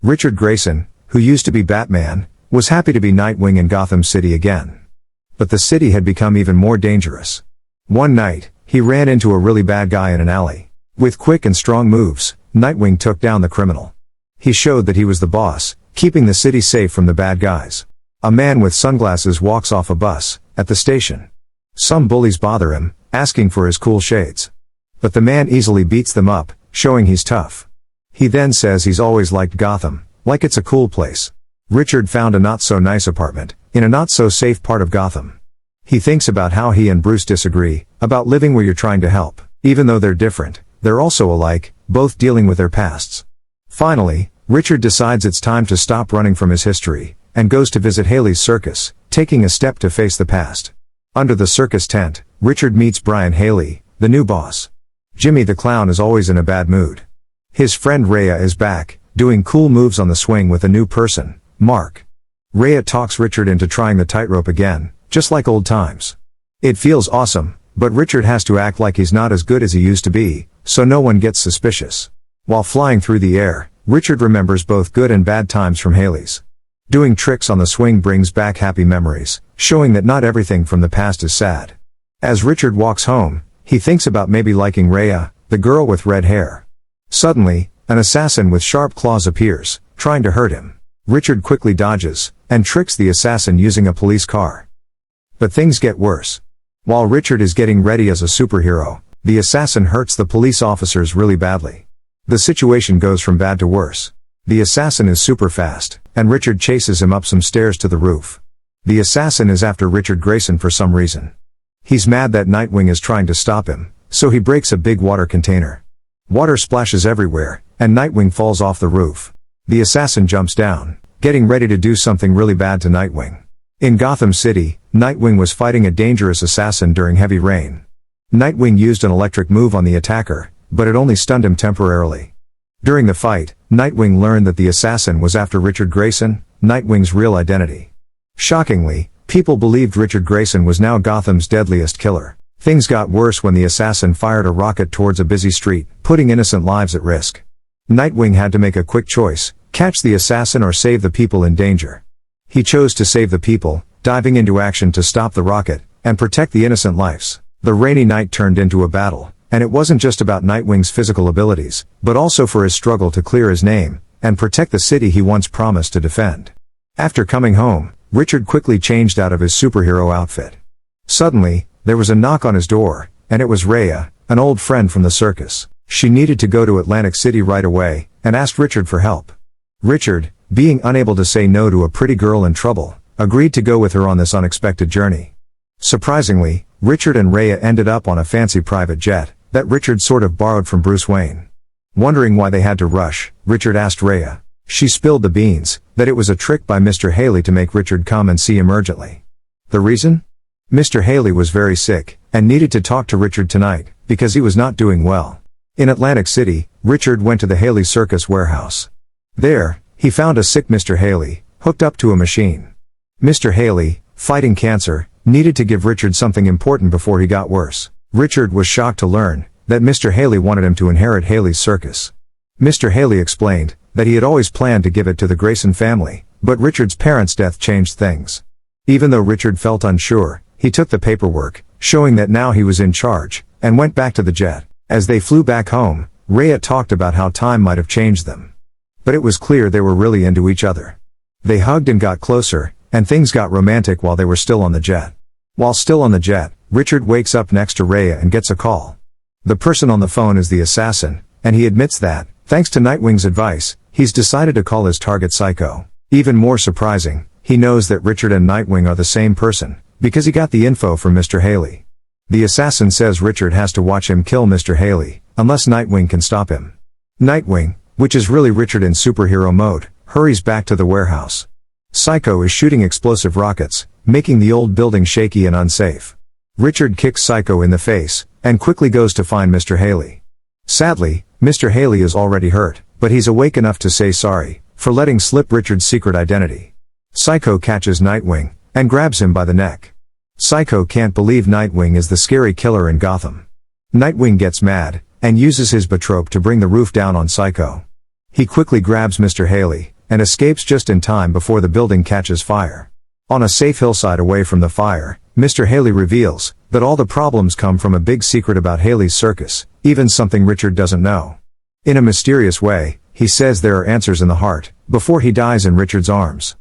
Richard Grayson, who used to be Batman, was happy to be Nightwing in Gotham City again. But the city had become even more dangerous. One night, he ran into a really bad guy in an alley. With quick and strong moves, Nightwing took down the criminal. He showed that he was the boss, keeping the city safe from the bad guys. A man with sunglasses walks off a bus, at the station. Some bullies bother him, asking for his cool shades. But the man easily beats them up, showing he's tough. He then says he's always liked Gotham, like it's a cool place. Richard found a not-so-nice apartment, in a not-so-safe part of Gotham. He thinks about how he and Bruce disagree, about living where you're trying to help. Even though they're different, they're also alike, both dealing with their pasts. Finally, Richard decides it's time to stop running from his history, and goes to visit Haly's circus, taking a step to face the past. Under the circus tent, Richard meets Brian Haly, the new boss. Jimmy the Clown is always in a bad mood. His friend Raya is back, doing cool moves on the swing with a new person, Mark. Raya talks Richard into trying the tightrope again, just like old times. It feels awesome, but Richard has to act like he's not as good as he used to be, so no one gets suspicious. While flying through the air, Richard remembers both good and bad times from Haly's. Doing tricks on the swing brings back happy memories, showing that not everything from the past is sad. As Richard walks home, he thinks about maybe liking Raya, the girl with red hair. Suddenly, an assassin with sharp claws appears, trying to hurt him. Richard quickly dodges, and tricks the assassin using a police car. But things get worse. While Richard is getting ready as a superhero, the assassin hurts the police officers really badly. The situation goes from bad to worse. The assassin is super fast, and Richard chases him up some stairs to the roof. The assassin is after Richard Grayson for some reason. He's mad that Nightwing is trying to stop him, so he breaks a big water container. Water splashes everywhere, and Nightwing falls off the roof. The assassin jumps down, getting ready to do something really bad to Nightwing. In Gotham City, Nightwing was fighting a dangerous assassin during heavy rain. Nightwing used an electric move on the attacker, but it only stunned him temporarily. During the fight, Nightwing learned that the assassin was after Richard Grayson, Nightwing's real identity. Shockingly, people believed Richard Grayson was now Gotham's deadliest killer. Things got worse when the assassin fired a rocket towards a busy street, putting innocent lives at risk. Nightwing had to make a quick choice: catch the assassin or save the people in danger. He chose to save the people, diving into action to stop the rocket, and protect the innocent lives. The rainy night turned into a battle, and it wasn't just about Nightwing's physical abilities, but also for his struggle to clear his name, and protect the city he once promised to defend. After coming home, Richard quickly changed out of his superhero outfit. Suddenly, there was a knock on his door, and it was Raya, an old friend from the circus. She needed to go to Atlantic City right away, and asked Richard for help. Richard, being unable to say no to a pretty girl in trouble, agreed to go with her on this unexpected journey. Surprisingly, Richard and Raya ended up on a fancy private jet that Richard sort of borrowed from Bruce Wayne. Wondering why they had to rush, Richard asked Raya. She spilled the beans, that it was a trick by Mr. Haly to make Richard come and see him urgently. The reason? Mr. Haly was very sick, and needed to talk to Richard tonight, because he was not doing well. In Atlantic City, Richard went to the Haly Circus warehouse. There, he found a sick Mr. Haly, hooked up to a machine. Mr. Haly, fighting cancer, needed to give Richard something important before he got worse. Richard was shocked to learn that Mr. Haly wanted him to inherit Haly's circus. Mr. Haly explained that he had always planned to give it to the Grayson family, but Richard's parents' death changed things. Even though Richard felt unsure, he took the paperwork, showing that now he was in charge, and went back to the jet. As they flew back home, Raya talked about how time might have changed them. But it was clear they were really into each other. They hugged and got closer, and things got romantic while they were still on the jet. While still on the jet, Richard wakes up next to Raya and gets a call. The person on the phone is the assassin, and he admits that, thanks to Nightwing's advice, he's decided to call his target Saiko. Even more surprising, he knows that Richard and Nightwing are the same person, because he got the info from Mr. Haly. The assassin says Richard has to watch him kill Mr. Haly, unless Nightwing can stop him. Nightwing, which is really Richard in superhero mode, hurries back to the warehouse. Saiko is shooting explosive rockets, making the old building shaky and unsafe. Richard kicks Saiko in the face, and quickly goes to find Mr. Haly. Sadly, Mr. Haly is already hurt, but he's awake enough to say sorry for letting slip Richard's secret identity. Saiko catches Nightwing, and grabs him by the neck. Saiko can't believe Nightwing is the scary killer in Gotham. Nightwing gets mad, and uses his batrope to bring the roof down on Saiko. He quickly grabs Mr. Haly, and escapes just in time before the building catches fire. On a safe hillside away from the fire, Mr. Haly reveals that all the problems come from a big secret about Haly's circus, even something Richard doesn't know. In a mysterious way, he says there are answers in the heart, before he dies in Richard's arms.